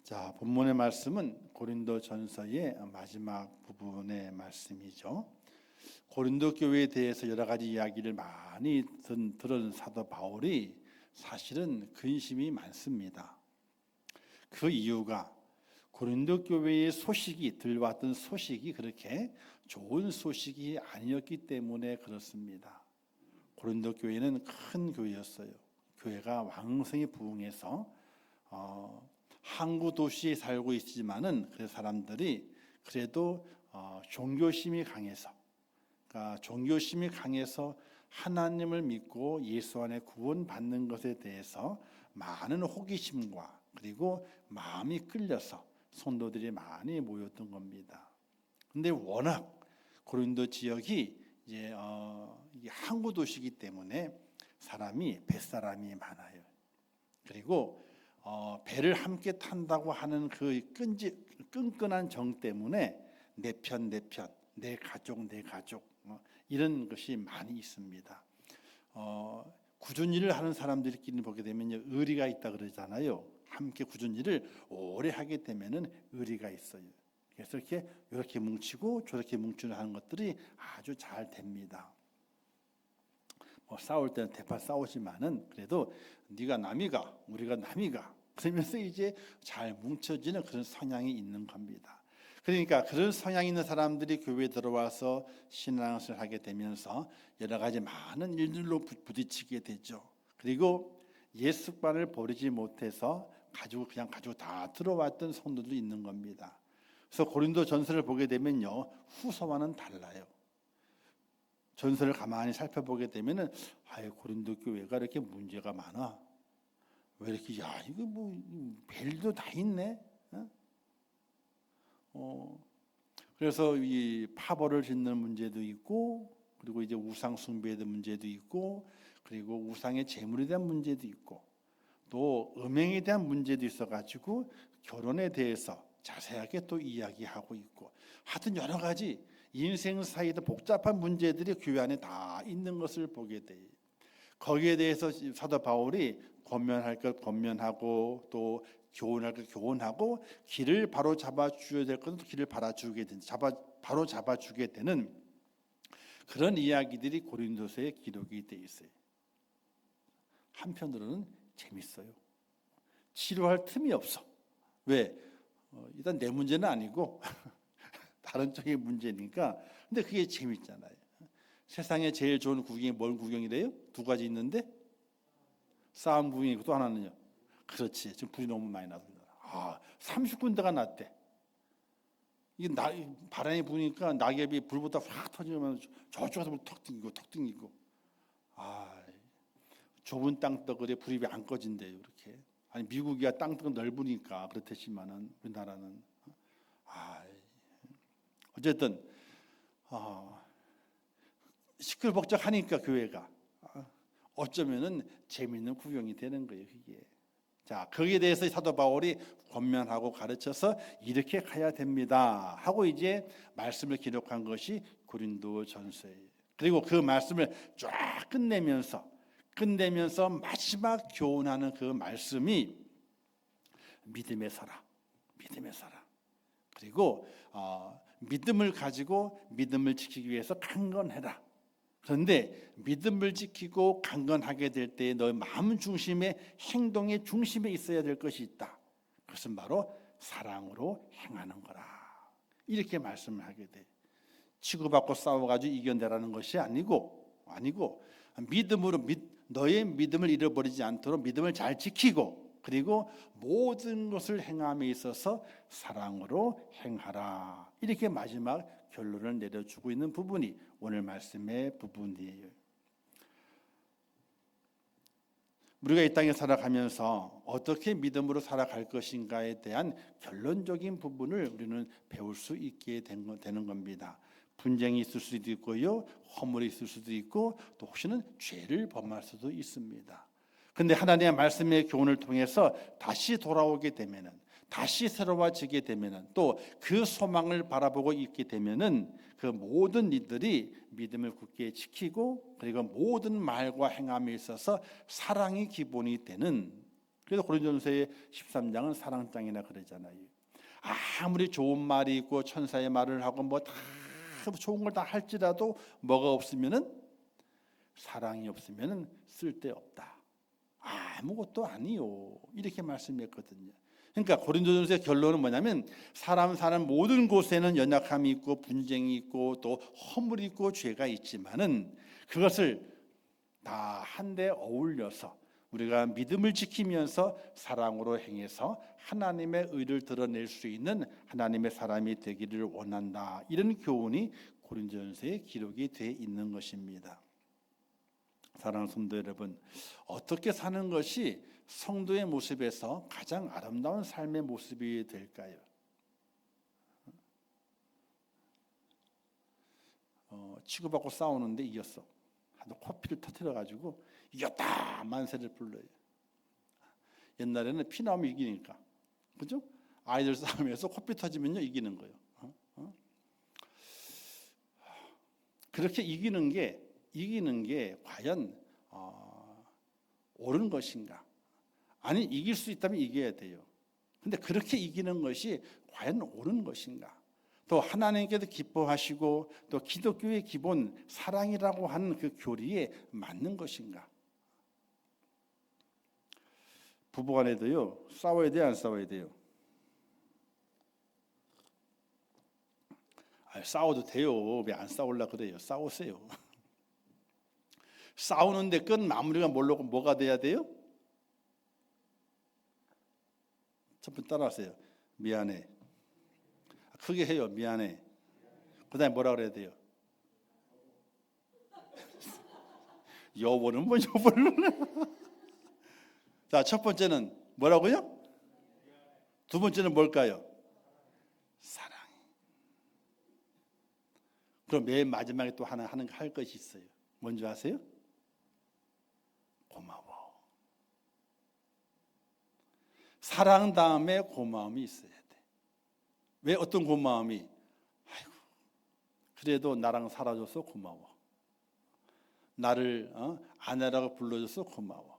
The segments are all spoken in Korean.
자, 본문의 말씀은 고린도전서의 마지막 부분의 말씀이죠. 고린도 교회에 대해서 여러 가지 이야기를 많이 들은 사도 바울이 사실은 근심이 많습니다. 그 이유가 고린도 교회의 소식이 들려왔던 소식이 그렇게 좋은 소식이 아니었기 때문에 그렇습니다. 고린도 교회는 큰 교회였어요. 교회가 왕성히 부흥해서 항구 도시에 살고 있지만은 그 사람들이 그래도 종교심이 강해서, 그러니까 종교심이 강해서 하나님을 믿고 예수 안에 구원받는 것에 대해서 많은 호기심과 그리고 마음이 끌려서 성도들이 많이 모였던 겁니다. 근데 워낙 고린도 지역이 이제 이게 항구 도시이기 때문에 뱃사람이 많아요. 그리고 배를 함께 탄다고 하는 그 끈끈한 정 때문에 내 편, 내 가족 이런 것이 많이 있습니다. 꾸준히 일을 하는 사람들끼리 보게 되면 의리가 있다 그러잖아요. 함께 꾸준히 일을 오래 하게 되면은 의리가 있어요. 그래서 이렇게 뭉치고 저렇게 뭉치는 하는 것들이 아주 잘 됩니다. 싸울 때는 대파 싸우지만은 그래도 네가 남이가 우리가 남이가 그러면서 이제 잘 뭉쳐지는 그런 성향이 있는 겁니다. 그러니까 그런 성향이 있는 사람들이 교회에 들어와서 신앙생활을 하게 되면서 여러 가지 많은 일들로 부딪히게 되죠. 그리고 옛 습관을 버리지 못해서 가지고 다 들어왔던 성도들이 있는 겁니다. 그래서 고린도 전서를 보게 되면요, 후서와는 달라요. 전서를 가만히 살펴보게 되면은 고린도 교회가 이렇게 문제가 많아. 왜 이렇게 이거 뭐 별도 다 있네. 그래서 이 파벌을 짓는 문제도 있고, 그리고 이제 우상 숭배의 문제도 있고, 그리고 우상의 제물에 대한 문제도 있고, 또 음행에 대한 문제도 있어가지고 결혼에 대해서 자세하게 또 이야기하고 있고, 하여튼 여러 가지 인생 사이의 복잡한 문제들이 교회 안에 다 있는 것을 보게 돼요. 거기에 대해서 사도 바울이 권면할 것 권면하고 또 교훈할 것 교훈하고 길을 바로 잡아주어야 될 것은 길을 바로 잡아주게 되는 그런 이야기들이 고린도서에 기록이 돼 있어요. 한편으로는 재밌어요. 치료할 틈이 없어. 왜? 일단 내 문제는 아니고 다른 쪽의 문제니까. 근데 그게 재밌잖아요. 세상에 제일 좋은 구경이 뭘 구경이래요? 두 가지 있는데 싸움 구경이고 또 하나는요. 그렇지. 지금 불이 너무 많이 나서 30군데가 났대. 이게 바람이 부니까 낙엽이 불보다 확 터지면 저쪽에서 불 턱 튕기고. 좁은 땅덩어리에 불이 왜 안 꺼진대요, 이렇게. 아니 미국이야 땅덩이 넓으니까 그렇듯이만은 우리나라는 어쨌든 시끌벅적하니까 교회가 어쩌면은 재미있는 구경이 되는 거예요, 그게. 자, 거기에 대해서 사도 바울이 권면하고 가르쳐서 이렇게 가야 됩니다 하고 이제 말씀을 기록한 것이 고린도전서예요. 그리고 그 말씀을 쫙 끝내면서 마지막 교훈하는 그 말씀이 믿음에 서라. 그리고 믿음을 가지고 믿음을 지키기 위해서 강건해라. 그런데 믿음을 지키고 강건하게 될 때 너의 마음 중심에 행동의 중심에 있어야 될 것이 있다. 그것은 바로 사랑으로 행하는 거라. 이렇게 말씀을 하게 돼. 치고받고 싸워가지고 이겨내라는 것이 아니고 믿음으로 너의 믿음을 잃어버리지 않도록 믿음을 잘 지키고 그리고 모든 것을 행함에 있어서 사랑으로 행하라. 이렇게 마지막 결론을 내려주고 있는 부분이 오늘 말씀의 부분이에요. 우리가 이 땅에 살아가면서 어떻게 믿음으로 살아갈 것인가에 대한 결론적인 부분을 우리는 배울 수 있게 되는 겁니다. 분쟁이 있을 수도 있고요, 허물이 있을 수도 있고, 또 혹시는 죄를 범할 수도 있습니다. 그런데 하나님의 말씀의 교훈을 통해서 다시 돌아오게 되면은, 다시 새로워지게 되면은, 또 그 소망을 바라보고 있게 되면은 그 모든 이들이 믿음을 굳게 지키고 그리고 모든 말과 행함에 있어서 사랑이 기본이 되는, 그래서 고린도전서의 13장은 사랑장이나 그러잖아요. 아무리 좋은 말이 있고 천사의 말을 하고 뭐 다 좋은 걸 다 할지라도 뭐가 없으면은, 사랑이 없으면은 쓸데없다. 아무것도 아니요. 이렇게 말씀했거든요. 그러니까 고린도전서의 결론은 뭐냐면, 사람 사는 모든 곳에는 연약함이 있고 분쟁이 있고 또 허물이 있고 죄가 있지만은, 그것을 다 한데 어울려서 우리가 믿음을 지키면서 사랑으로 행해서 하나님의 의를 드러낼 수 있는 하나님의 사람이 되기를 원한다. 이런 교훈이 고린도전서에 기록이 되어 있는 것입니다. 사랑하는 성도 여러분, 어떻게 사는 것이 성도의 모습에서 가장 아름다운 삶의 모습이 될까요? 치고받고 싸우는데 이겼어. 코피를 터뜨려가지고 이겼다 만세를 불러요. 옛날에는 피 나오면 이기니까, 그죠? 아이들 싸움에서 코피 터지면요 이기는 거예요. 그렇게 이기는 게 과연 옳은 것인가? 아니, 이길 수 있다면 이겨야 돼요. 근데 그렇게 이기는 것이 과연 옳은 것인가? 또 하나님께도 기뻐하시고 또 기독교의 기본 사랑이라고 하는 그 교리에 맞는 것인가? 부부간에도요 싸워야 돼요, 안 싸워야 돼요? 싸워도 돼요. 왜 안 싸우려고 그래요? 싸우세요. 싸우는데 끝 마무리가 뭐가 돼야 돼요? 첫 번째 따라하세요. 미안해. 크게 해요. 미안해. 그 다음에 뭐라 그래야 돼요? 여보는 뭐 여보는. 자, 첫 번째는 뭐라고요? 두 번째는 뭘까요? 사랑. 그럼 맨 마지막에 또 하나 할 것이 있어요. 뭔지 아세요? 고마워. 사랑 다음에 고마움이 있어야 돼. 왜? 어떤 고마움이? 아이고, 그래도 나랑 살아줘서 고마워. 나를 아내라고 불러줘서 고마워.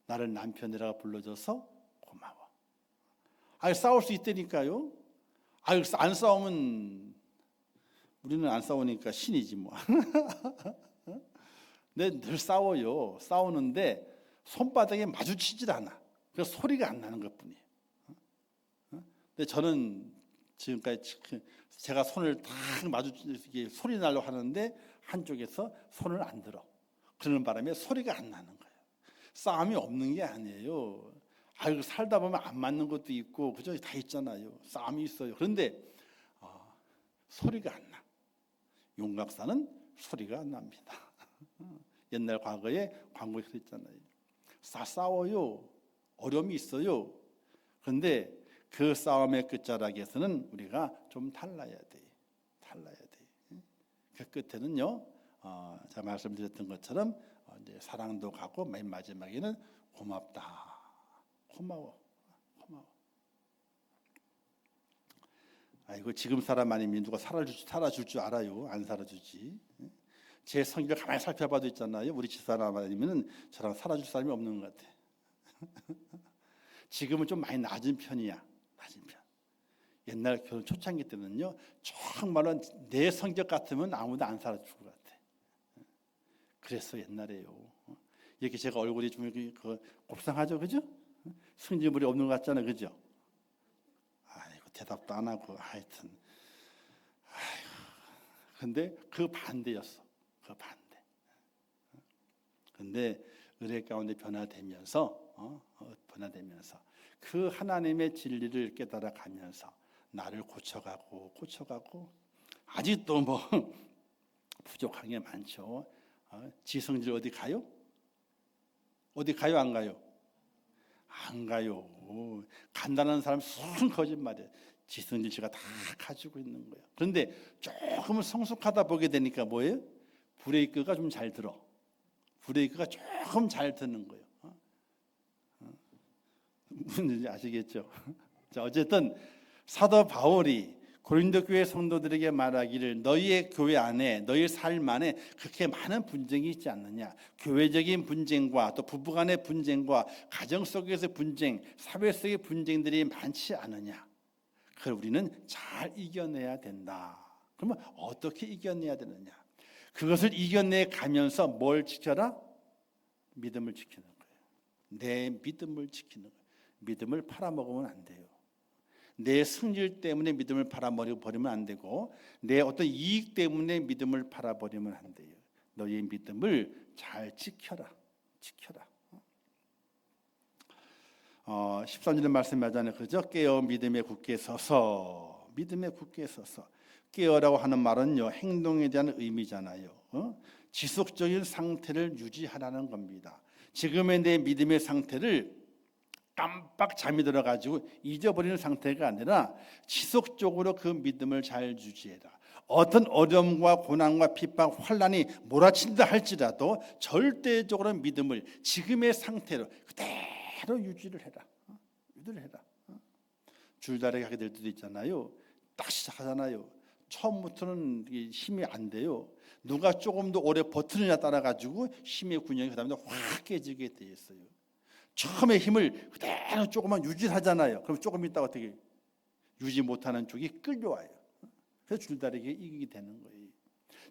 나를 남편이라고 불러줘서 고마워. 싸울 수 있다니까요. 안 싸우면, 우리는 안 싸우니까 신이지 뭐. 근데 늘 싸워요. 싸우는데 손바닥에 마주치질 않아. 그래서 소리가 안 나는 것뿐이에요. 근데 저는 지금까지 제가 손을 딱 마주치게 소리 나려고 하는데 한쪽에서 손을 안 들어. 그러는 바람에 소리가 안 나는 거예요. 싸움이 없는 게 아니에요. 살다 보면 안 맞는 것도 있고, 그죠? 다 있잖아요. 싸움이 있어요. 그런데 소리가 안 나. 용각사는 소리가 안 납니다. 옛날 과거에 광고에 그랬잖아요. 싸워요. 어려움이 있어요. 그런데 그 싸움의 끝자락에서는 우리가 좀 달라야 돼. 그 끝에는요, 제가 말씀드렸던 것처럼 이제 사랑도 가고 맨 마지막에는 고맙다. 고마워. 아이고, 지금 사람 아니면 누가 살아줄 줄 알아요? 안 살아주지. 제 성격을 가만히 살펴봐도 있잖아요. 우리 집사람 아니면 저랑 살아줄 사람이 없는 것 같아. 지금은 좀 많이 낮은 편이야. 옛날 결혼 초창기 때는요, 정말로 내 성격 같으면 아무도 안 살아줄 것 같아. 그랬어 옛날에요. 이렇게 제가 얼굴이 좀 곱상하죠, 그죠? 승질물이 없는 것 같잖아요, 그죠? 대답도 안 하고 하여튼. 근데 그 반대였어. 근데 은혜 가운데 변화되면서 그 하나님의 진리를 깨달아 가면서 나를 고쳐가고 아직도 뭐 부족한 게 많죠. 지성질 어디 가요? 안 가요? 안 가요. 간다는 사람 순 거짓말이에요. 지성질 제가 다 가지고 있는 거예요. 그런데 조금 성숙하다 보게 되니까 뭐예요? 브레이크가 좀 잘 들어. 브레이크가 조금 잘 드는 거예요. 무슨 일인지 아시겠죠? 자, 어쨌든 사도 바울이 고린도 교회 성도들에게 말하기를 너희의 교회 안에 너희 삶 안에 그렇게 많은 분쟁이 있지 않느냐. 교회적인 분쟁과 또 부부간의 분쟁과 가정 속에서 분쟁, 사회 속의 분쟁들이 많지 않느냐. 그걸 우리는 잘 이겨내야 된다. 그러면 어떻게 이겨내야 되느냐. 그것을 이겨내 가면서 뭘 지켜라? 믿음을 지키는 거예요. 내 믿음을 지키는 거예요. 믿음을 팔아먹으면 안 돼요. 내 승질 때문에 믿음을 팔아버리면 안 되고 내 어떤 이익 때문에 믿음을 팔아버리면 안 돼요. 너의 믿음을 잘 지켜라. 13절의 말씀하잖아요. 그죠? 깨어 믿음에 굳게 서서. 믿음에 굳게 서서. 깨어라고 하는 말은요, 행동에 대한 의미잖아요. 지속적인 상태를 유지하라는 겁니다. 지금의 내 믿음의 상태를 깜빡 잠이 들어가지고 잊어버리는 상태가 아니라 지속적으로 그 믿음을 잘 유지해라. 어떤 어려움과 고난과 핍박, 환난이 몰아친다 할지라도 절대적으로 믿음을 지금의 상태로 그대로 유지를 해라. 줄다리기 하게 될 때도 있잖아요. 딱 시작하잖아요. 처음부터는 힘이 안 돼요. 누가 조금 더 오래 버티느냐 따라 가지고 힘의 균형이 그다음에 확 깨지게 돼 있어요. 처음에 힘을 그대로 조금만 유지하잖아요. 그럼 조금 있다가 어떻게 유지 못하는 쪽이 끌려와요. 그래서 줄다리기에 이기게 되는 거예요.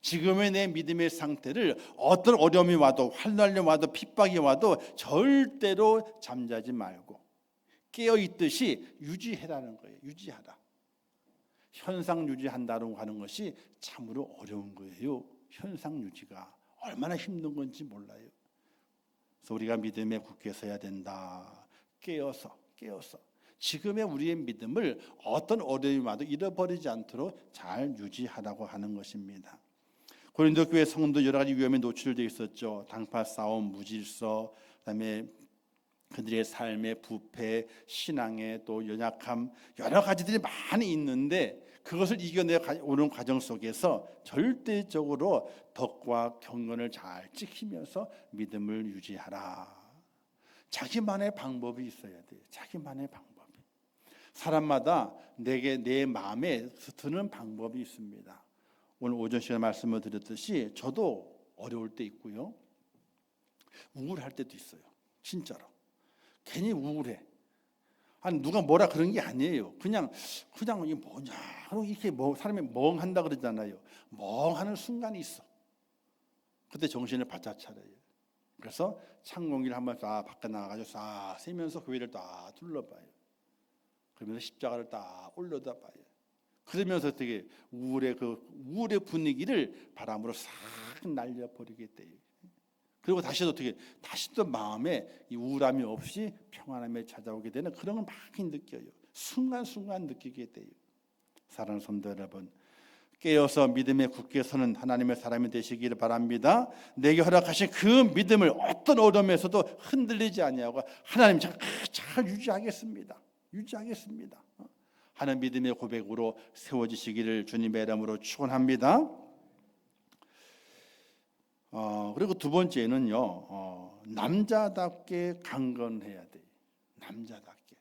지금의 내 믿음의 상태를 어떤 어려움이 와도 환난이 와도 핍박이 와도 절대로 잠자지 말고 깨어 있듯이 유지해라는 거예요. 유지하라. 현상 유지한다고 하는 것이 참으로 어려운 거예요. 현상 유지가 얼마나 힘든 건지 몰라요. 그래서 우리가 믿음에 굳게 서야 된다. 깨어서 지금의 우리의 믿음을 어떤 어려움이 와도 잃어버리지 않도록 잘 유지하라고 하는 것입니다. 고린도 교회 성도 여러 가지 위험에 노출되어 있었죠. 당파 싸움, 무질서, 그다음에 그들의 삶의 부패, 신앙의 또 연약함 여러 가지들이 많이 있는데 그것을 이겨내 오는 과정 속에서 절대적으로 덕과 경건을 잘 지키면서 믿음을 유지하라. 자기만의 방법이 있어야 돼요. 자기만의 방법이. 사람마다 내 마음에 드는 방법이 있습니다. 오늘 오전 시간에 말씀을 드렸듯이 저도 어려울 때 있고요. 우울할 때도 있어요. 진짜로. 괜히 우울해. 아니 누가 뭐라 그런 게 아니에요. 그냥 이게 뭐냐 이렇게 사람이 멍한다 그러잖아요. 멍하는 순간이 있어. 그때 정신을 바짝 차려요. 그래서 찬 공기를 한번 딱 밖에 나가가지고 싹 세면서 교회를 딱 둘러봐요. 그러면서 십자가를 딱 올려다봐요. 그러면서 어떻게 우울의 분위기를 바람으로 싹 날려버리게 돼요. 그리고 다시 또 마음에 이 우울함이 없이 평안함에 찾아오게 되는 그런 걸 많이 느껴요. 순간순간 느끼게 돼요. 사랑하는 성도 여러분, 깨어서 믿음에 굳게 서는 하나님의 사람이 되시기를 바랍니다. 내게 허락하신 그 믿음을 어떤 어려움에서도 흔들리지 아니하고 하나님 잘 유지하겠습니다. 하는 믿음의 고백으로 세워지시기를 주님의 이름으로 축원합니다. 그리고 두 번째는요, 남자답게 강건해야 돼요. 남자답게.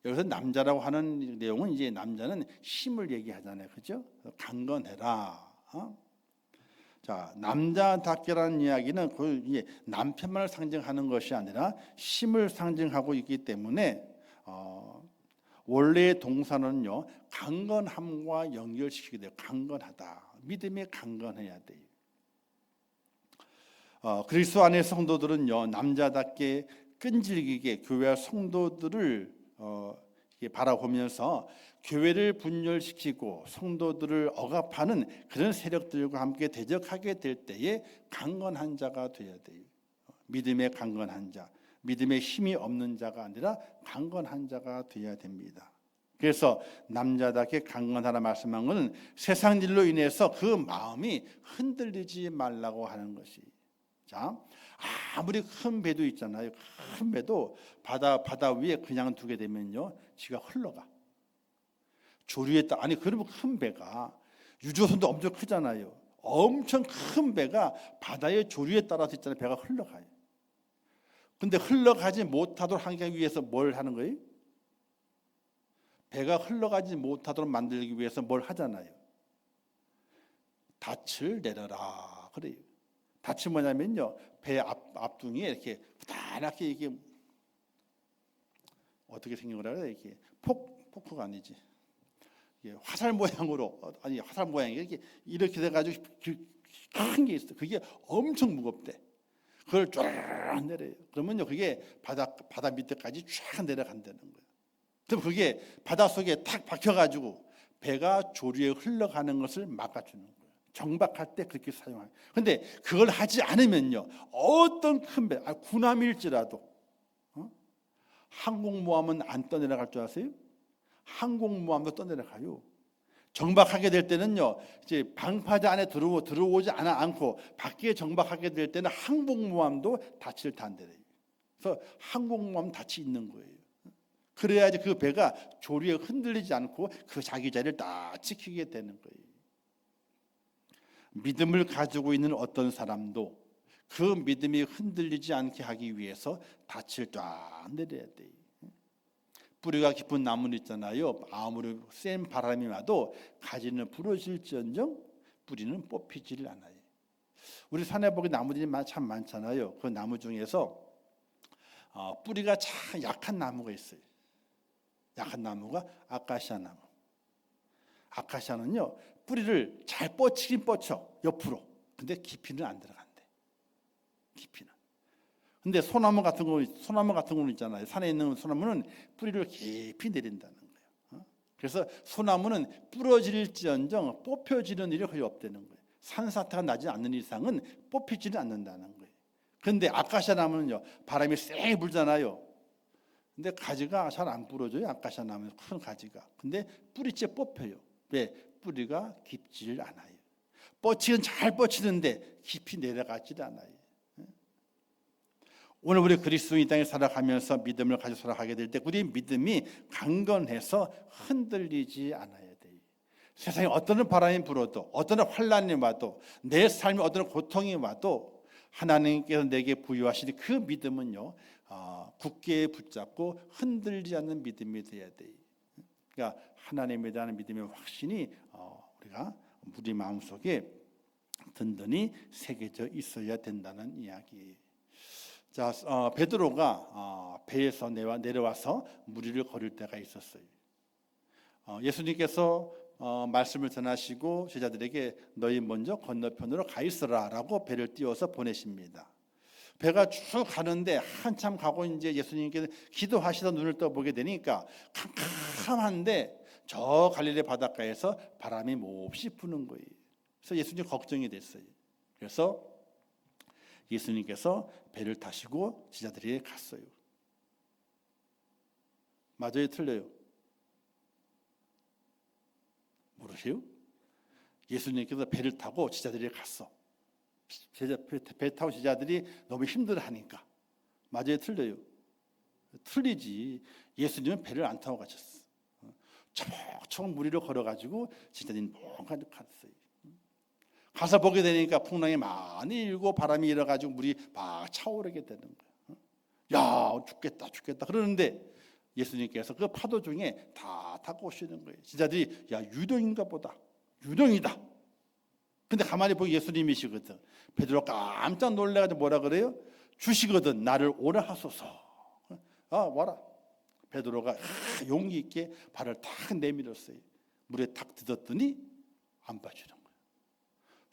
여기서 남자라고 하는 내용은 이제 남자는 힘을 얘기하잖아요, 그렇죠? 강건해라. 자, 남자답게라는 이야기는 그 이제 남편만을 상징하는 것이 아니라 힘을 상징하고 있기 때문에 원래의 동사는요, 강건함과 연결시키게 돼요. 강건하다. 믿음에 강건해야 돼요. 그리스도 안의 성도들은요, 남자답게 끈질기게 교회와 성도들을 바라보면서 교회를 분열시키고 성도들을 억압하는 그런 세력들과 함께 대적하게 될 때에 강건한 자가 되어야 돼요. 믿음의 강건한 자, 믿음의 힘이 없는 자가 아니라 강건한 자가 되어야 됩니다. 그래서 남자답게 강건하라 말씀한 것은 세상 일로 인해서 그 마음이 흔들리지 말라고 하는 것이. 자, 아무리 큰 배도 있잖아요. 큰 배도 바다 위에 그냥 두게 되면요, 지가 흘러가. 조류에 따라 그러면 큰 배가 유조선도 엄청 크잖아요. 엄청 큰 배가 바다의 조류에 따라서 있잖아요. 배가 흘러가요. 근데 흘러가지 못하도록 하기 위해서 뭘 하는 거예요? 배가 흘러가지 못하도록 만들기 위해서 뭘 하잖아요. 닻을 내려라 그래요. 닻이 뭐냐면요, 배 앞둥이에 이렇게 부단하게 이게 어떻게 생긴 거라 그래요? 이게 포크가 아니지. 이게 화살 모양으로, 아니 화살 모양이 이렇게 돼가지고 큰 게 있어. 그게 엄청 무겁대. 그걸 쫙 내려요. 그러면요, 그게 바다 밑에까지 쫙 내려간다는 거예요. 그럼 그게 바닷속에 탁 박혀가지고 배가 조류에 흘러가는 것을 막아주는 거예요. 정박할 때 그렇게 사용해요. 근데 그걸 하지 않으면요, 어떤 큰 배, 군함일지라도 항공모함은 안 떠내려갈 줄 아세요? 항공모함도 떠내려가요. 정박하게 될 때는요, 이제 방파제 안에 들어오지 않고 밖에 정박하게 될 때는 항공모함도 닻을 단대요. 그래서 항공모함 닻이 있는 거예요. 그래야지 그 배가 조류에 흔들리지 않고 그 자기 자리를 딱 지키게 되는 거예요. 믿음을 가지고 있는 어떤 사람도 그 믿음이 흔들리지 않게 하기 위해서 닻을 쫙 내려야 돼요. 뿌리가 깊은 나무는 있잖아요. 아무리 센 바람이 와도 가지는 부러질지언정 뿌리는 뽑히지를 않아요. 우리 산에 보기 나무들이 참 많잖아요. 그 나무 중에서 뿌리가 참 약한 나무가 있어요. 약한 나무가 아카시아 나무. 아카시아는요, 뿌리를 잘 뻗치긴 뻗쳐 옆으로. 근데 깊이는 안 들어간대. 깊이는. 근데 소나무 같은 거는 있잖아요. 산에 있는 소나무는 뿌리를 깊이 내린다는 거예요. 그래서 소나무는 부러질지언정 뽑혀지는 일이 거의 없다는 거예요. 산사태가 나지 않는 이상은 뽑히지는 않는다는 거예요. 그런데 아카시아 나무는요, 바람이 쌩 불잖아요. 근데 가지가 잘 안 부러져요. 아카시아 나무는 큰 가지가. 근데 뿌리째 뽑혀요. 왜? 뿌리가 깊지를 않아요. 뻗치는 잘 뻗치는데 깊이 내려가지를 않아요. 오늘 우리 그리스도인 이 땅에 살아가면서 믿음을 가지고 살아가게 될 때 우리 믿음이 강건해서 흔들리지 않아야 돼요. 세상에 어떤 바람이 불어도, 어떤 환난이 와도, 내 삶에 어떤 고통이 와도 하나님께서 내게 부여하시는 그 믿음은요, 굳게 붙잡고 흔들리지 않는 믿음이 되어야 돼요. 그러니까 하나님에 대한 믿음의 확신이 우리가 우리 마음속에 든든히 새겨져 있어야 된다는 이야기예요. 자, 베드로가 배에서 내려와서 무리를 거릴 때가 있었어요. 예수님께서 말씀을 전하시고 제자들에게 너희 먼저 건너편으로 가 있으라라고 배를 띄워서 보내십니다. 배가 쭉 가는데 한참 가고 이제 예수님께서 기도하시다 눈을 떠보게 되니까 캄캄한데 저 갈릴리 바닷가에서 바람이 몹시 부는 거예요. 그래서 예수님 걱정이 됐어요. 그래서 예수님께서 배를 타시고 제자들에게 갔어요. 맞아요, 틀려요? 모르세요? 예수님께서 배를 타고 제자들에게 갔어. 배 타고 제자들이 너무 힘들어하니까. 맞아요, 틀려요? 틀리지. 예수님은 배를 안 타고 가셨어. 초목초목 무리로 걸어가지고 제자들이 멍하니 갔어요. 가서 보게 되니까 풍랑이 많이 일고 바람이 일어가지고 물이 막 차오르게 되는 거예요. 야, 죽겠다 그러는데 예수님께서 그 파도 중에 다 타고 오시는 거예요. 제자들이 야, 유령인가 보다. 유령이다. 근데 가만히 보기 예수님이시거든. 베드로가 깜짝 놀래가지고 뭐라 그래요? 주시거든 나를 오라 하소서. 와라. 베드로가 용기 있게 발을 탁 내밀었어요. 물에 탁 들었더니 안 빠지는 거예요.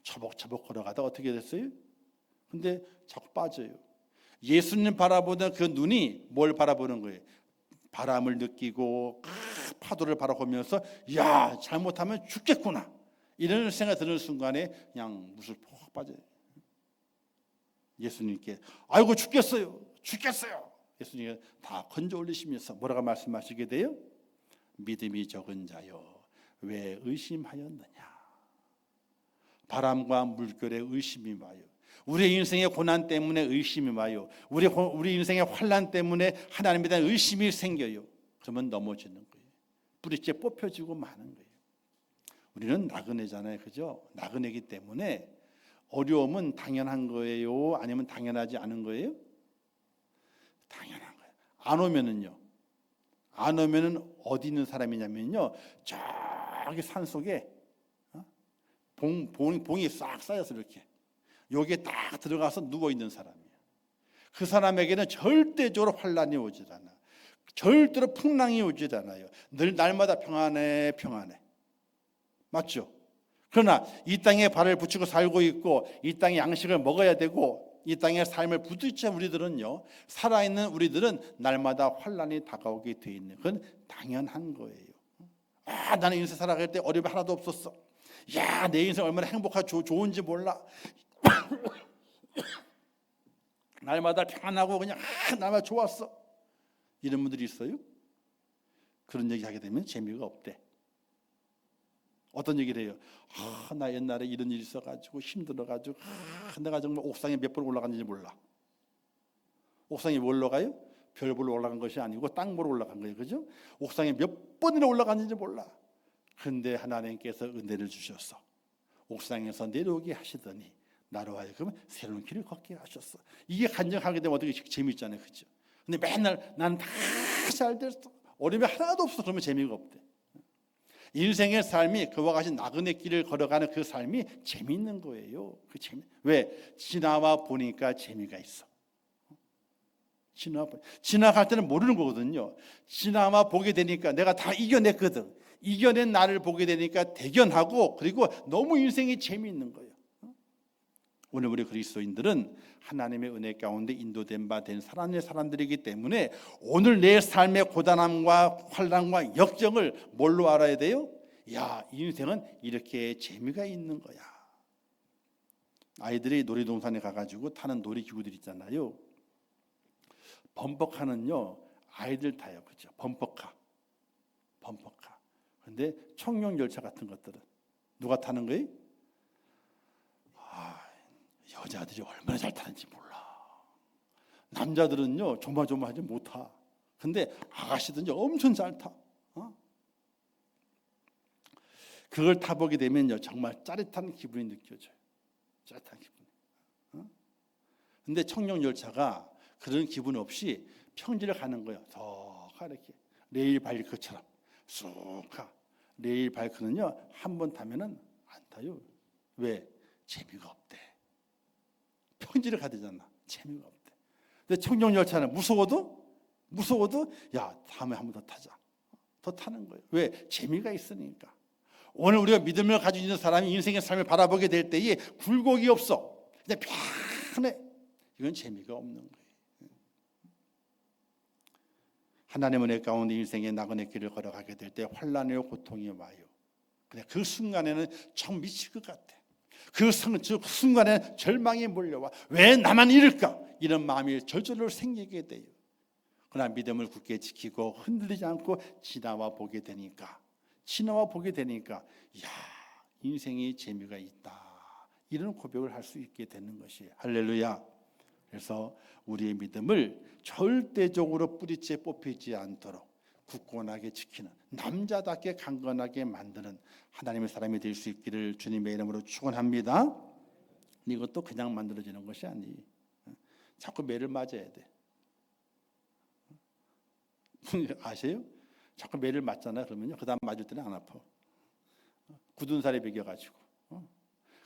처벅처벅 걸어가다 어떻게 됐어요? 근데 자꾸 빠져요. 예수님 바라보던 그 눈이 뭘 바라보는 거예요? 바람을 느끼고 파도를 바라보면서 야, 잘못하면 죽겠구나 이런 생각이 드는 순간에 그냥 물을 푹 빠져요. 예수님께 아이고 죽겠어요. 예수님이 다 건져 올리시면서 뭐라고 말씀하시게 돼요? 믿음이 적은 자여 왜 의심하였느냐. 바람과 물결에 의심이 와요. 우리 인생의 고난 때문에 의심이 와요. 우리 인생의 환난 때문에 하나님에 대한 의심이 생겨요. 그러면 넘어지는 거예요. 뿌리째 뽑혀지고 마는 거예요. 우리는 나그네잖아요, 그죠? 나그네이기 때문에 어려움은 당연한 거예요? 아니면 당연하지 않은 거예요? 당연한 거예요. 안 오면은 어디 있는 사람이냐면요, 저기 산 속에 봉이 싹 쌓여서 이렇게 여기에 딱 들어가서 누워 있는 사람이에요. 그 사람에게는 절대적으로 환란이 오질 않아. 절대로 풍랑이 오질 않아요. 늘 날마다 평안해. 맞죠? 그러나 이 땅에 발을 붙이고 살고 있고 이 땅의 양식을 먹어야 되고 이 땅의 삶을 부딪혀 우리들은요, 살아있는 우리들은 날마다 환란이 다가오게 돼 있는, 그건 당연한 거예요. 나는 인생 살아갈 때 어려움이 하나도 없었어. 야, 내 인생 얼마나 행복하고 좋은지 몰라. 날마다 평안하고 그냥 날마다 좋았어. 이런 분들이 있어요? 그런 얘기 하게 되면 재미가 없대. 어떤 얘기를 해요? 나 옛날에 이런 일이 있어가지고 힘들어가지고 내가 정말 옥상에 몇 번 올라갔는지 몰라. 옥상에 뭐 올라가요? 별 보러 올라간 것이 아니고 땅 보러 올라간 거예요. 그죠? 옥상에 몇 번이나 올라갔는지 몰라. 그런데 하나님께서 은혜를 주셨어. 옥상에서 내려오게 하시더니 나로 하여금 새로운 길을 걷게 하셨어. 이게 간증하게 되면 어떻게 재미있잖아요. 그죠? 근데 맨날 나는 다 잘 됐어. 어려움이 하나도 없어. 그러면 재미가 없대. 인생의 삶이 그와 같이 나그네 길을 걸어가는 그 삶이 재미있는 거예요. 그 재미. 왜? 지나와 보니까 재미가 있어. 지나갈 때는 모르는 거거든요. 지나와 보게 되니까 내가 다 이겨냈거든. 이겨낸 나를 보게 되니까 대견하고, 그리고 너무 인생이 재미있는 거예요. 오늘 우리 그리스도인들은 하나님의 은혜 가운데 인도된 바 된 하나님의 사람들이기 때문에 오늘 내 삶의 고단함과 환난과 역정을 뭘로 알아야 돼요? 야, 인생은 이렇게 재미가 있는 거야. 아이들이 놀이동산에 가가지고 타는 놀이기구들 있잖아요. 범퍼카는요, 아이들 타요. 그죠? 범퍼카. 근데 청룡열차 같은 것들은 누가 타는 거예요? 여자들이 얼마나 잘 타는지 몰라. 남자들은요, 조마조마하지 못 타. 근데 아가씨들은 엄청 잘 타. 그걸 타보게 되면요, 정말 짜릿한 기분이 느껴져요. 짜릿한 기분. 근데 청룡열차가 그런 기분 없이 평지를 가는 거예요. 더 이렇게 레일 바이크처럼 쑥 가. 레일 바이크는요, 한 번 타면은 안 타요. 왜? 재미가 없대. 평지를 가야 되잖아. 재미가 없대. 근데 청룡열차는 무서워도 야, 다음에 한 번 더 타자. 더 타는 거예요. 왜? 재미가 있으니까. 오늘 우리가 믿음을 가지고 있는 사람이 인생의 삶을 바라보게 될 때에 굴곡이 없어. 그냥 편해. 이건 재미가 없는 거예요. 하나님의 은혜 가운데 인생의 나그네 길을 걸어가게 될 때 환난과 고통이 와요. 근데 그 순간에는 참 미칠 것 같아. 그 순간에 절망이 몰려와. 왜 나만 이럴까? 이런 마음이 절절로 생기게 돼요. 그러나 믿음을 굳게 지키고 흔들리지 않고 지나와 보게 되니까 야, 인생이 재미가 있다. 이런 고백을 할 수 있게 되는 것이에요. 할렐루야. 그래서 우리의 믿음을 절대적으로 뿌리째 뽑히지 않도록 굳건하게 지키는, 남자답게 강건하게 만드는 하나님의 사람이 될 수 있기를 주님의 이름으로 축원합니다. 이것도 그냥 만들어지는 것이 아니에요. 자꾸 매를 맞아야 돼. 아세요? 자꾸 매를 맞잖아요. 그러면요, 그 다음 맞을 때는 안 아파. 굳은 살에 베겨가지고.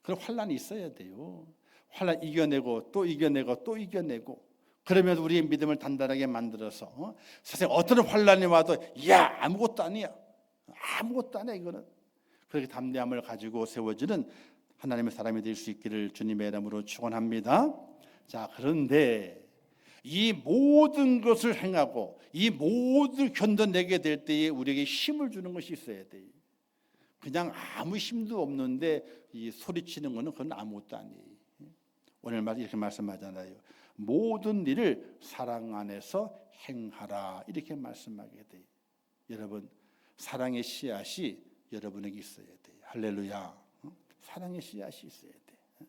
그런 환란이 있어야 돼요. 환란 이겨내고 또 이겨내고 그러면 우리의 믿음을 단단하게 만들어서 세상에 어떤 환란이 와도 야, 아무것도 아니야 이거는. 그렇게 담대함을 가지고 세워지는 하나님의 사람이 될 수 있기를 주님의 이름으로 축원합니다. 자, 그런데 이 모든 것을 행하고 이 모든 견뎌내게 될 때에 우리에게 힘을 주는 것이 있어야 돼요. 그냥 아무 힘도 없는데 이 소리치는 것은 그건 아무것도 아니에요. 오늘 이렇게 말씀하잖아요. 모든 일을 사랑 안에서 행하라, 이렇게 말씀하게 돼요. 여러분, 사랑의 씨앗이 여러분에게 있어야 돼요. 할렐루야. 사랑의 씨앗이 있어야 돼요.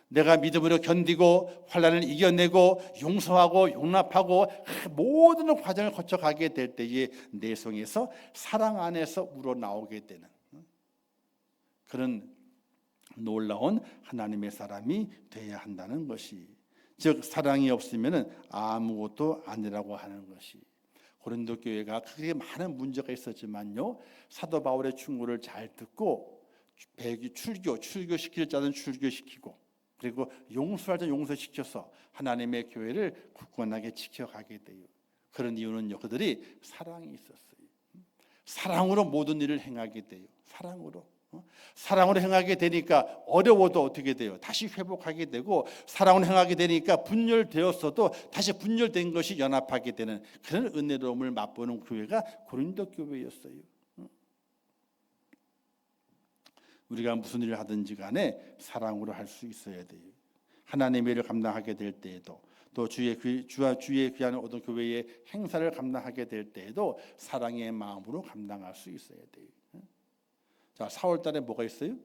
내가 믿음으로 견디고 환난을 이겨내고 용서하고 용납하고 모든 과정을 거쳐가게 될 때에 내 속에서 사랑 안에서 우러나오게 되는 그런 놀라운 하나님의 사람이 되어야 한다는 것이, 즉 사랑이 없으면 아무것도 아니라고 하는 것이, 고린도 교회가 크게 많은 문제가 있었지만요, 사도 바울의 충고를 잘 듣고 출교시킬 자는 출교시키고, 그리고 용서할 자는 용서시켜서 하나님의 교회를 굳건하게 지켜가게 돼요. 그런 이유는요, 그들이 사랑이 있었어요. 사랑으로 모든 일을 행하게 돼요. 사랑으로 행하게 되니까 어려워도 어떻게 돼요? 다시 회복하게 되고, 사랑으로 행하게 되니까 분열되었어도 다시 분열된 것이 연합하게 되는 그런 은혜로움을 맛보는 교회가 고린도 교회였어요. 우리가 무슨 일을 하든지 간에 사랑으로 할 수 있어야 돼요. 하나님의 일을 감당하게 될 때에도, 또 주의 귀한 어떤 교회의 행사를 감당하게 될 때에도 사랑의 마음으로 감당할 수 있어야 돼요. 자, 4월 달에 뭐가 있어요?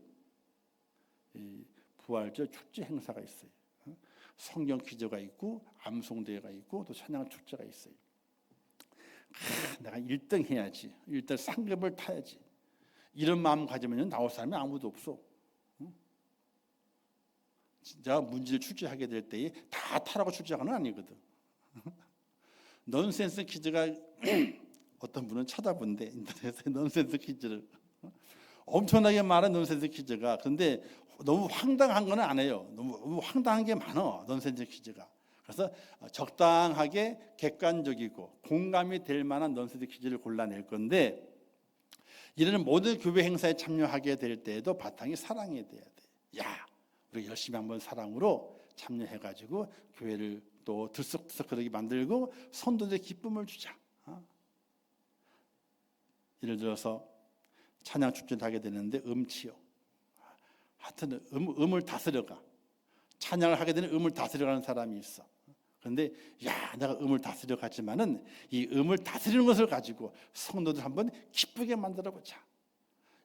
부활절 축제 행사가 있어요. 성경 퀴즈가 있고, 암송대회가 있고, 또 찬양 축제가 있어요. 내가 1등 해야지, 1등 상급을 타야지, 이런 마음 가지면 나올 사람이 아무도 없어. 진짜 문제를 출제하게 될 때에 다 타라고 출제하는 건 아니거든. 넌센스 퀴즈가 어떤 분은 쳐다본대, 인터넷에 넌센스 퀴즈를. 엄청나게 많은 넌센스 퀴즈가. 그런데 너무 황당한 건 안 해요. 너무 황당한 게 많아, 넌센스 퀴즈가. 그래서 적당하게 객관적이고 공감이 될 만한 넌센스 퀴즈를 골라낼 건데, 이런 모든 교회 행사에 참여하게 될 때에도 바탕이 사랑이 돼야 돼. 야, 우리 열심히 한번 사랑으로 참여해가지고 교회를 또 들썩들썩하게 만들고 성도들의 기쁨을 주자. 예를 들어서 찬양 축제를 하게 되는데 음치요. 하여튼 음을 다스려가. 찬양을 하게 되는 음을 다스려가는 사람이 있어. 그런데 야, 내가 음을 다스려가지만은 이 음을 다스리는 것을 가지고 성도들 한번 기쁘게 만들어보자.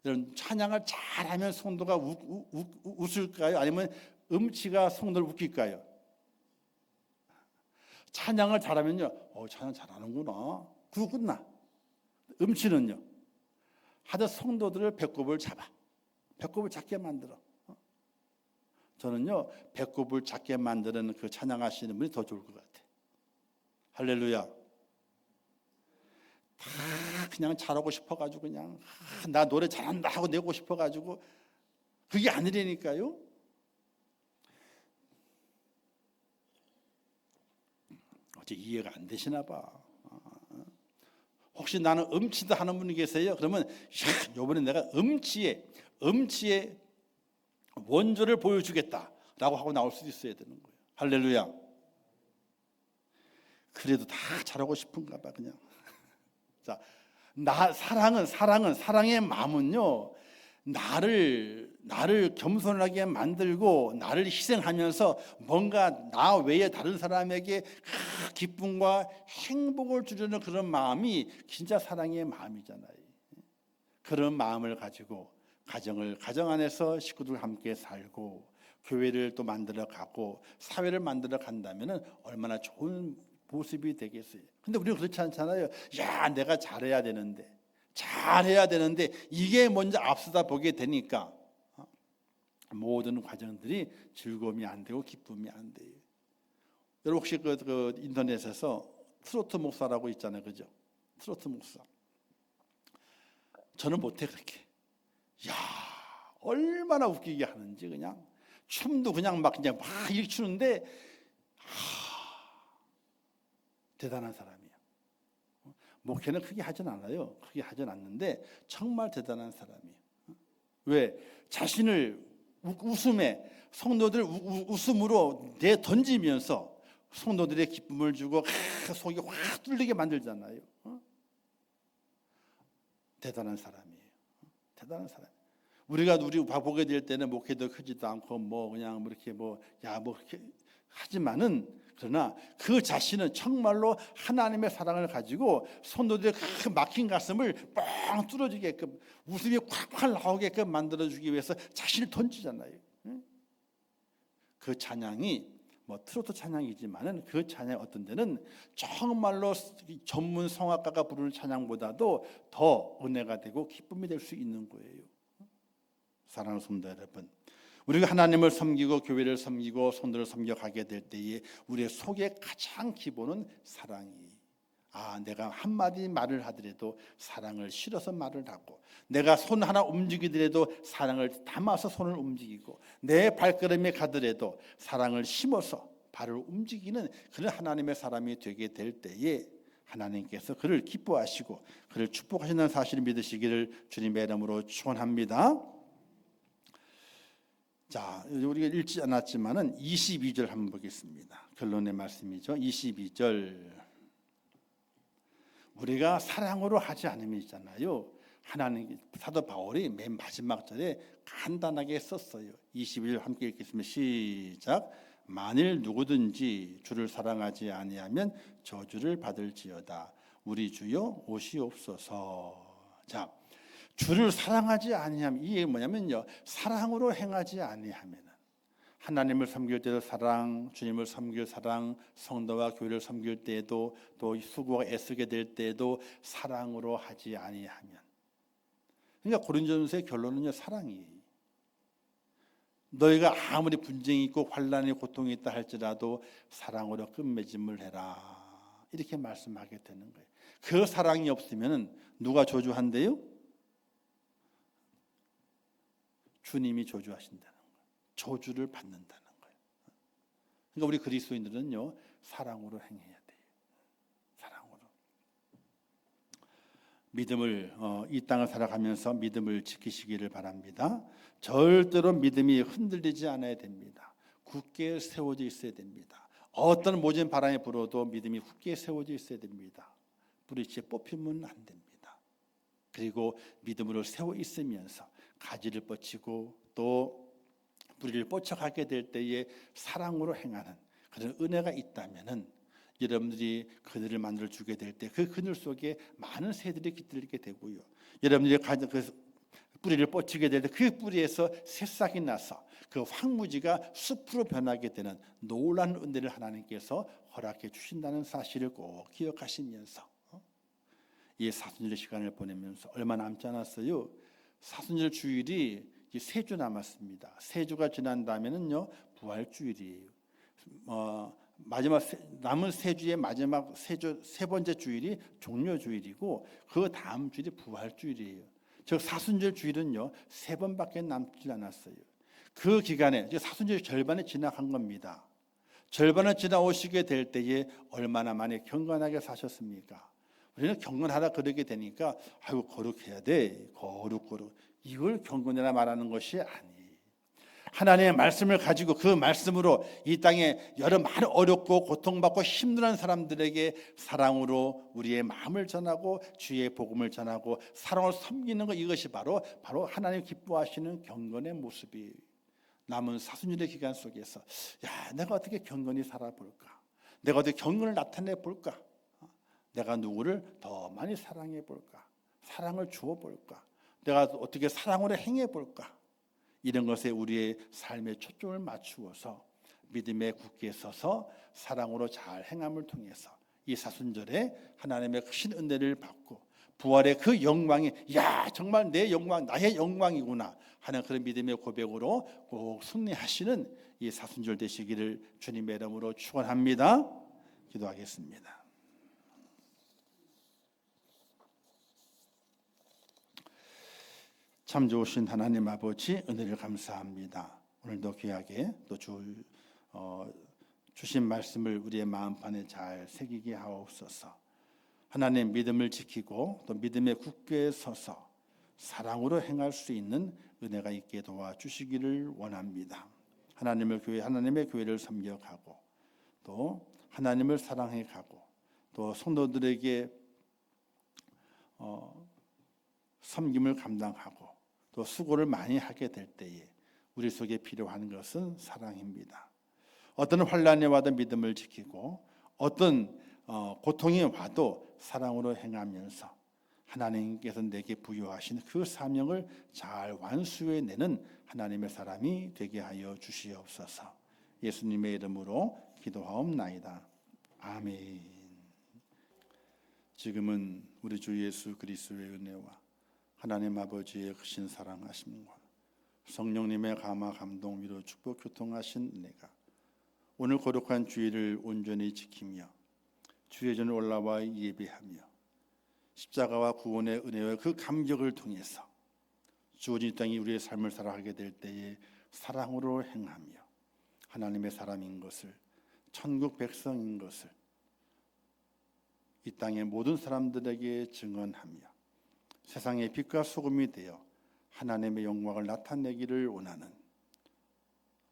이런 찬양을 잘하면 성도가 웃을까요? 아니면 음치가 성도를 웃길까요? 찬양을 잘하면요, 찬양 잘하는구나, 그거 끝나. 음치는요, 하도 성도들을 배꼽을 잡아. 배꼽을 작게 만들어. 저는요, 배꼽을 작게 만드는 그 찬양하시는 분이 더 좋을 것 같아. 할렐루야. 다 그냥 잘하고 싶어가지고 그냥 나 노래 잘한다 하고 내고 싶어가지고 그게 아니라니까요. 어째 이해가 안 되시나 봐. 혹시 나는 음치다 하는 분이 계세요? 그러면 이번에 내가 음치의 원조를 보여주겠다라고 하고 나올 수도 있어야 되는 거예요. 할렐루야. 그래도 다 잘하고 싶은가 봐 그냥. 자, 사랑의 마음은요, 나를 겸손하게 만들고 나를 희생하면서 뭔가 나 외에 다른 사람에게 기쁨과 행복을 주려는 그런 마음이 진짜 사랑의 마음이잖아요. 그런 마음을 가지고 가정 안에서 식구들 함께 살고 교회를 또 만들어 가고 사회를 만들어 간다면은 얼마나 좋은 모습이 되겠어요. 근데 우리는 그렇지 않잖아요. 야, 내가 잘해야 되는데 이게 먼저 앞서다 보게 되니까 모든 과정들이 즐거움이 안 되고 기쁨이 안 돼요. 여러분 혹시 그 인터넷에서 트로트 목사라고 있잖아요, 그죠? 트로트 목사. 저는 못해 그렇게. 야, 얼마나 웃기게 하는지 그냥 춤도 그냥 막 이렇게 추는데 대단한 사람이에요. 목회는 크게 하진 않아요. 크게 하진 않는데 정말 대단한 사람이에요. 왜? 자신을 웃음에 성도들 웃음으로 내 던지면서 성도들의 기쁨을 주고 속이 확 뚫리게 만들잖아요. 대단한 사람이에요. 대단한 사람. 우리 보게 될 때는 목회도 크지도 않고 그냥 이렇게 그렇게 하지만은, 그러나 그 자신은 정말로 하나님의 사랑을 가지고 성도들의 그 막힌 가슴을 뻥 뚫어주게끔 웃음이 콱콱 나오게끔 만들어주기 위해서 자신을 던지잖아요. 그 찬양이 트로트 찬양이지만은 그 찬양 어떤 데는 정말로 전문 성악가가 부르는 찬양보다도 더 은혜가 되고 기쁨이 될 수 있는 거예요. 사랑하는 성도 여러분, 우리가 하나님을 섬기고 교회를 섬기고 성도를 섬겨가게 될 때에 우리의 속의 가장 기본은 사랑이, 내가 한마디 말을 하더라도 사랑을 실어서 말을 하고, 내가 손 하나 움직이더라도 사랑을 담아서 손을 움직이고, 내 발걸음에 가더라도 사랑을 심어서 발을 움직이는 그런 하나님의 사람이 되게 될 때에 하나님께서 그를 기뻐하시고 그를 축복하신다는 사실을 믿으시기를 주님의 이름으로 축원합니다. 자, 우리가 읽지 않았지만은 22절 한번 보겠습니다. 결론의 말씀이죠. 22절. 우리가 사랑으로 하지 않으면 있잖아요. 하나님 사도 바울이 맨 마지막 절에 간단하게 썼어요. 22절 함께 읽겠습니다. 시작. 만일 누구든지 주를 사랑하지 아니하면 저주를 받을지어다. 우리 주여 오시옵소서. 자, 주를 사랑하지 아니하면 이게 뭐냐면요. 사랑으로 행하지 아니하면 하나님을 섬길 때도 사랑, 주님을 섬길 사랑, 성도와 교회를 섬길 때에도 또 수고가 애쓰게 될 때에도 사랑으로 하지 아니하면, 그러니까 고린도전서의 결론은요, 사랑이에요. 너희가 아무리 분쟁이 있고 환난이 고통이 있다 할지라도 사랑으로 끝맺음을 해라, 이렇게 말씀하게 되는 거예요. 그 사랑이 없으면 누가 저주한대요? 주님이 저주하신다는 거예요. 저주를 받는다는 거예요. 그러니까 우리 그리스도인들은요, 사랑으로 행해야 돼요. 사랑으로. 믿음을 이 땅을 살아가면서 믿음을 지키시기를 바랍니다. 절대로 믿음이 흔들리지 않아야 됩니다. 굳게 세워져 있어야 됩니다. 어떤 모진 바람이 불어도 믿음이 굳게 세워져 있어야 됩니다. 뿌리째 뽑히면 안 됩니다. 그리고 믿음으로 세워 있으면서 가지를 뻗치고 또 뿌리를 뻗쳐가게 될 때에 사랑으로 행하는 그런 은혜가 있다면은 여러분들이 그늘을 만들어 주게 될 때 그 그늘 속에 많은 새들이 깃들게 되고요. 여러분들이 그 뿌리를 뻗치게 될 때 그 뿌리에서 새싹이 나서 그 황무지가 숲으로 변하게 되는 놀라운 은혜를 하나님께서 허락해 주신다는 사실을 꼭 기억하시면서 이 사순절 시간을 보내면서 얼마 남지 않았어요. 사순절 주일이 3주 남았습니다. 3주가 지난 다음에는요, 부활주일이에요. 마지막 남은 3주의 마지막 세 번째 주일이 종료주일이고 그 다음 주일이 부활주일이에요. 즉 사순절 주일은요 3번밖에 남지 않았어요. 그 기간에 사순절 절반이 지나간 겁니다. 절반을 지나오시게 될 때에 얼마나 많이 경건하게 사셨습니까? 우리는 경건하라 그러게 되니까 아이고 거룩해야 돼, 거룩. 이걸 경건이라 말하는 것이 아니에요. 하나님의 말씀을 가지고 그 말씀으로 이 땅에 여러 많은 어렵고 고통받고 힘든 사람들에게 사랑으로 우리의 마음을 전하고 주의 복음을 전하고 사랑을 섬기는 것, 이것이 바로 하나님 기뻐하시는 경건의 모습이에요. 남은 사순절의 기간 속에서 내가 어떻게 경건히 살아볼까? 내가 어떻게 경건을 나타내 볼까? 내가 누구를 더 많이 사랑해 볼까? 사랑을 주어 볼까? 내가 어떻게 사랑으로 행해 볼까? 이런 것에 우리의 삶의 초점을 맞추어서 믿음에 굳게 서서 사랑으로 잘 행함을 통해서 이 사순절에 하나님의 크신 은혜를 받고 부활의 그 영광이 정말 내 영광, 나의 영광이구나 하는 그런 믿음의 고백으로 꼭 승리하시는 이 사순절 되시기를 주님의 이름으로 축원합니다. 기도하겠습니다. 참 좋으신 하나님 아버지, 은혜를 감사합니다. 오늘도 귀하게 또 주신 말씀을 우리의 마음판에 잘 새기게 하옵소서. 하나님 믿음을 지키고 또 믿음에 굳게 서서 사랑으로 행할 수 있는 은혜가 있게 도와주시기를 원합니다. 하나님의 교회를 섬겨가고 또 하나님을 사랑해 가고 또 성도들에게 섬김을 감당하고 또 수고를 많이 하게 될 때에 우리 속에 필요한 것은 사랑입니다. 어떤 환난이 와도 믿음을 지키고 어떤 고통이 와도 사랑으로 행하면서 하나님께서 내게 부여하신 그 사명을 잘 완수해내는 하나님의 사람이 되게 하여 주시옵소서. 예수님의 이름으로 기도하옵나이다. 아멘. 지금은 우리 주 예수 그리스도의 은혜와 하나님 아버지의 크신 사랑하심과 성령님의 감화 감동 위로 축복 교통하신 은혜가 오늘 거룩한 주일을 온전히 지키며 주의 전에 올라와 예배하며 십자가와 구원의 은혜와 그 감격을 통해서 주어진 이 땅이 우리의 삶을 살아가게 될 때에 사랑으로 행하며 하나님의 사람인 것을, 천국 백성인 것을 이 땅의 모든 사람들에게 증언하며 세상의 빛과 소금이 되어 하나님의 영광을 나타내기를 원하는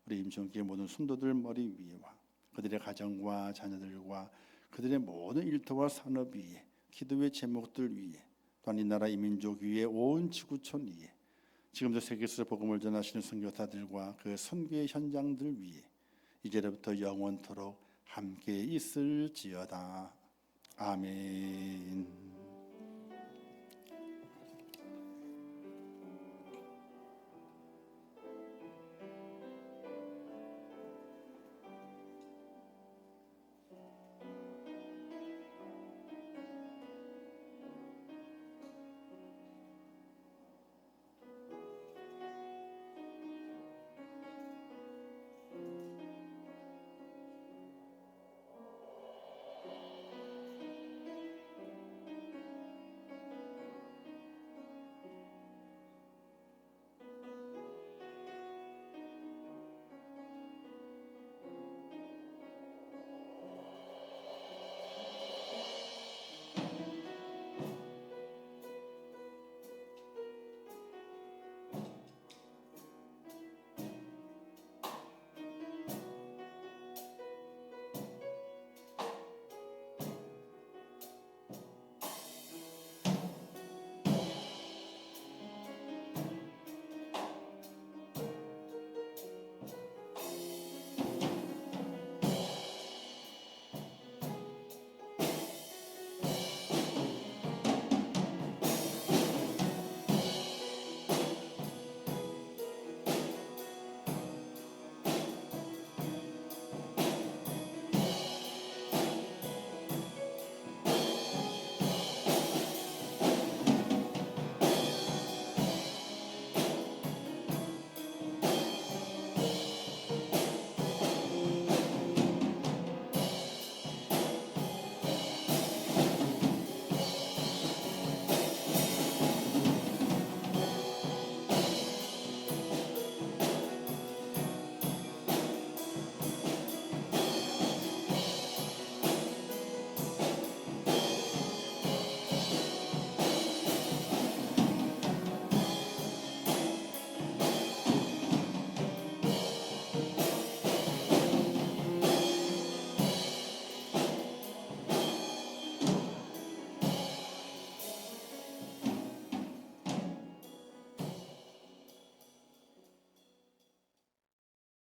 우리 임종교의 모든 성도들 머리 위에와 그들의 가정과 자녀들과 그들의 모든 일터와 산업 위에, 기도의 제목들 위에, 또한 이 나라 이민족 위에, 온 지구촌 위에, 지금도 세계에서 복음을 전하시는 선교사들과 그 선교의 현장들 위에 이제부터 영원토록 함께 있을지어다. 아멘.